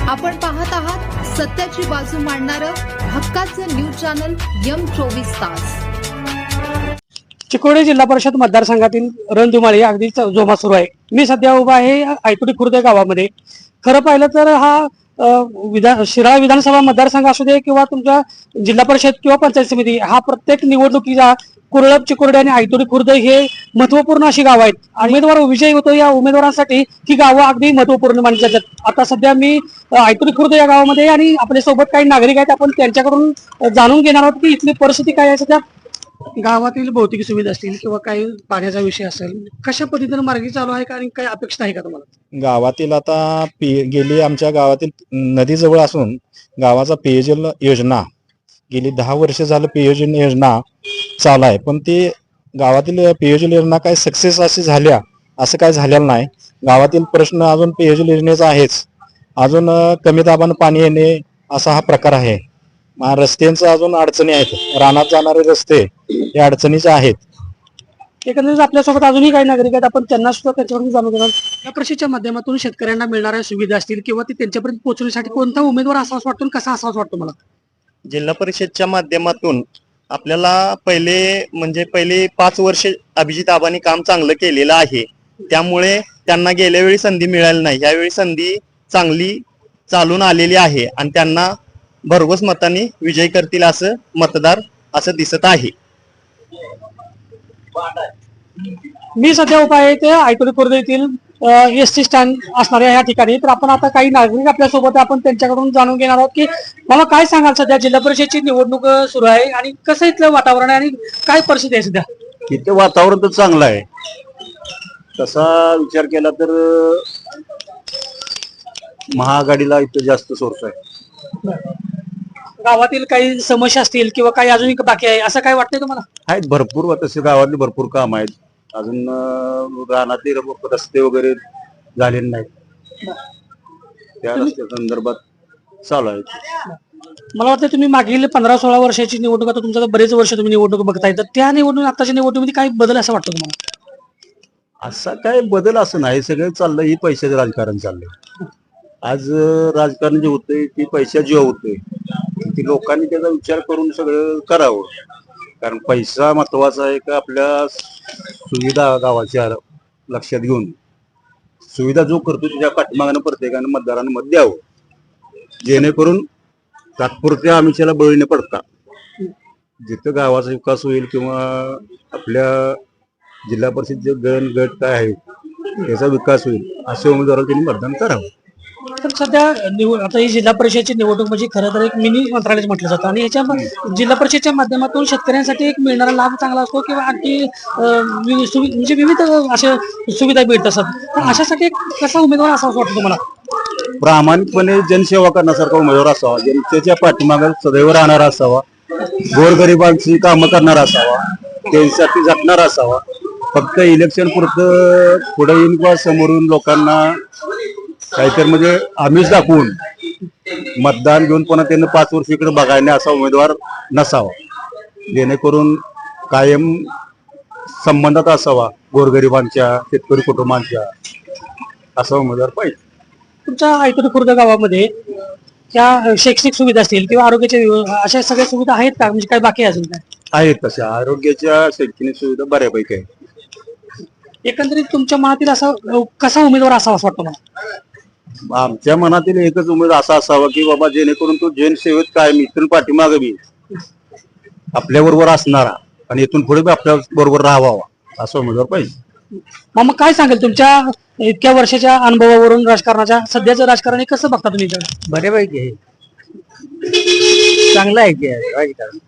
आपण पाहत आहात सत्याची बाजू मांडणारं हक्काचं न्यूज चॅनल M24 तास. चिकोडी जिल्हा परिषद मतदारसंघातील रणधुमाळी अगदी जोमात सुरू आहे. मी सध्या उभा आहे आयतुडी खुर्द गावामध्ये. खरं पाहिलं तर हा शिराळा विधानसभा मतदारसंघ असू दे किंवा तुमच्या जिल्हा परिषद किंवा पंचायत समिती, हा प्रत्येक निवडणुकीचा कुरळप, चिकोडी आणि आयतुडी खुर्द हे महत्वपूर्ण अशी गाव आहेत. उमेदवार विजयी होतो, या उमेदवारांसाठी ही गावं अगदी महत्वपूर्ण मानली जातात. आता सध्या मी आयतुडी खुर्द या गावामध्ये आणि आपल्या सोबत काही नागरिक आहेत. आपण त्यांच्याकडून जाणून घेणार आहोत की इथली परिस्थिती काय आहे. सध्या गावातील भौतिक सुविधा असतील किंवा काही पाण्याचा विषय असेल, कशा पद्धतीने मार्गी चालू आहे का आणि काही अपेक्षा आहे का तुम्हाला? गावातील आता गेली आमच्या गावातील नदीजवळ असून गावाचा पेयजल योजना गेली 10 वर्ष झालं पेयजल योजना चालू आहे, पण ती गावातील पेयजल योजना काय सक्सेस अशी झाल्या असं काय झालेलं नाही. गावातील प्रश्न अजून पेयजल योजनेचा आहेच. अजून कमी दाबानं पाणी येणे असा हा प्रकार आहे. रस्त्यांचं अजून अडचणी आहेत. रानात जाणारे रस्ते हे अडचणीचे आहेत. एकंदरीत आपल्यासोबत अजूनही काही नागरिक आहेत. आपण त्यांना सुद्धा त्यांच्याकडून जाणून घेणार. या परिषदेच्या माध्यमातून शेतकऱ्यांना मिळणाऱ्या सुविधा असतील किंवा ती त्यांच्यापर्यंत पोहोचण्यासाठी कोणता उमेदवार असावाच वाटतो, कसा असावाच वाटतो मला? जिल्हा परिषदच्या माध्यमातून आपल्याला पहिले 5 वर्ष अभिजित आबांनी काम चांगलं केलेलं आहे. त्यामुळे त्यांना गेल्या वेळी संधी मिळाली नाही. यावेळी संधी चांगली चालून आलेली आहे आणि त्यांना भरघोस मतांनी विजय करतील असं मतदार असं दिसत आहे. मी सध्या उभा आहे ते आयतुडी खुर्द येथील एसटी स्टँड असणाऱ्या या ठिकाणी. तर आपण आता काही नागरिक आपल्यासोबत, आपण त्यांच्याकडून जाणून घेणार आहोत की मला काय सांगाल, सध्या जिल्हा परिषदची निवडणूक सुरू आहे आणि कसं इथलं वातावरण आहे आणि काय परिस्थिती आहे सध्या? इथे वातावरण तर चांगलं आहे. तसा विचार केला तर महाआघाडीला इथं जास्त सोर्स आहे. गावातील काही समस्या असतील किंवा काही अजूनही बाकी आहे असं काय वाटतंय तुम्हाला? आहेत भरपूर, तसे गावातली भरपूर काम आहेत. अजून रानातले रस्ते वगैरे झालेले नाहीत. त्या रस्त्या संदर्भात चालू आहेत. मला वाटतं तुम्ही मागील 15-16 वर्षाची निवडणूक, आता तुमचं बरेच वर्ष तुम्ही निवडणूक बघताय, तर त्या निवडणूक आताच्या निवडणुकीमध्ये काही बदल असं वाटतं तुम्हाला? असा काय बदल असं नाही. सगळं चाललंय ही पैशाचं राजकारण चाललंय. आज राजकारण जे होतंय ते पैशा जीवा होतंय. की लोकांनी त्याचा विचार करून सगळं करावं. कारण पैसा महत्वाचा आहे का आपल्या सुविधा गावाच्या लक्षात घेऊन सुविधा जो करतो त्याच्या पाठीमागानं प्रत्येकानं मतदारानं मत द्यावं, जेणेकरून तात्पुरत्या आमिषाला बळी न पडता जिथं गावाचा विकास होईल किंवा आपल्या जिल्हा परिषद जे गट काय आहे त्याचा विकास होईल अशा उमेदवाराला त्यांनी मतदान करावं. तर सध्या आता ही जिल्हा परिषदची निवडणूक म्हणजे खरं तर एक मिनी मंत्रालय म्हटलं जातं आणि ह्याच्या जिल्हा परिषदच्या माध्यमातून शेतकऱ्यांसाठी एक मिळणारा लाभ चांगला असतो किंवा आणखी म्हणजे विविध अशा सुविधा मिळत असतात. तर अशासाठी एक कसा उमेदवार असावा वाटतो तुम्हाला? प्रामाणिकपणे जनसेवा करण्यासारखा उमेदवार असावा, जनतेच्या पाठीमागे सदैव राहणारा असावा, गोरगरिबांची कामं करणारा असावा, त्यांच्यासाठी झटणारा असावा. फक्त इलेक्शन पुरतं पुढे येऊन किंवा समोरून लोकांना काहीतरी म्हणजे आमिष दाखवून मतदान घेऊन पुन्हा त्यांना 5 वर्ष इकडे बघायला असा उमेदवार नसावा. जेणेकरून कायम संबंधात असावा गोरगरिबांच्या, शेतकरी कुटुंबांच्या, असा उमेदवार पाहिजे. तुमच्या आयतुडी खुर्द गावामध्ये त्या शैक्षणिक सुविधा असतील किंवा आरोग्याच्या अशा सगळ्या सुविधा आहेत का, म्हणजे काय बाकी आहे अजून काय? आहेत तशा आरोग्याच्या शैक्षणिक सुविधा बऱ्यापैकी आहेत. एकंदरीत तुमच्या मनातील असा कसा उमेदवार असावा असं वाटतं मला? आमच्या मनातील एकच उमेदवार असा असावा की बाबा जेणेकरून तो जनसेवेत काय इथून पाठीमागे बी आपल्या बरोबर असणारा आणि इथून पुढे बी आपल्या बरोबर राहावा असा उमेदवार पाहिजे. मग काय सांगेल तुमच्या इतक्या वर्षाच्या अनुभवावरून राजकारणाच्या, सध्याचं राजकारण कसं बघता तुम्ही? बऱ्यापैकी आहे, चांगलं आहे की राजकारण.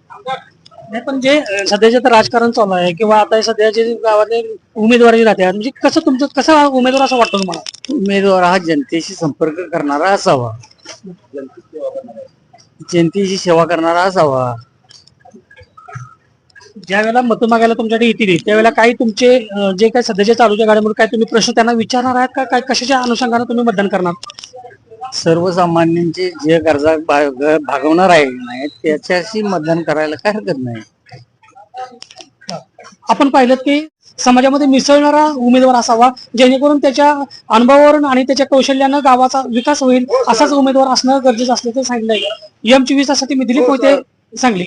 नाही, पण जे सध्याचे तर राजकारण चालू आहे किंवा आता सध्याचे गावातले उमेदवार जे राहतात, म्हणजे कसं तुमचं कसा उमेदवार असं वाटतं तुम्हाला? उमेदवार हा जनतेशी संपर्क करणारा असावा, जनतेची सेवा करणारा असावा. ज्या वेळेला मतं मागायला तुमच्याकडे येतील त्यावेळेला काही तुमचे जे काही सध्याच्या चालूच्या गाड्यामुळे काय तुम्ही प्रश्न त्यांना विचारणार आहात का, काय कशाच्या अनुषंगाने तुम्ही मतदान करणार? सर्वसामान्यांची जे गरजा भागवणार आहे नाही त्याच्याशी मतदान करायला काय हरकत नाही. आपण पाहिलं की समाजामध्ये मिसळणारा उमेदवार असावा, जेणेकरून त्याच्या अनुभवावरून आणि त्याच्या कौशल्यानं गावाचा विकास होईल, असाच उमेदवार असणं गरजेचं असल्याचं सांगितलंय. M24 साठी मी दिलीप मोहिते, सांगली.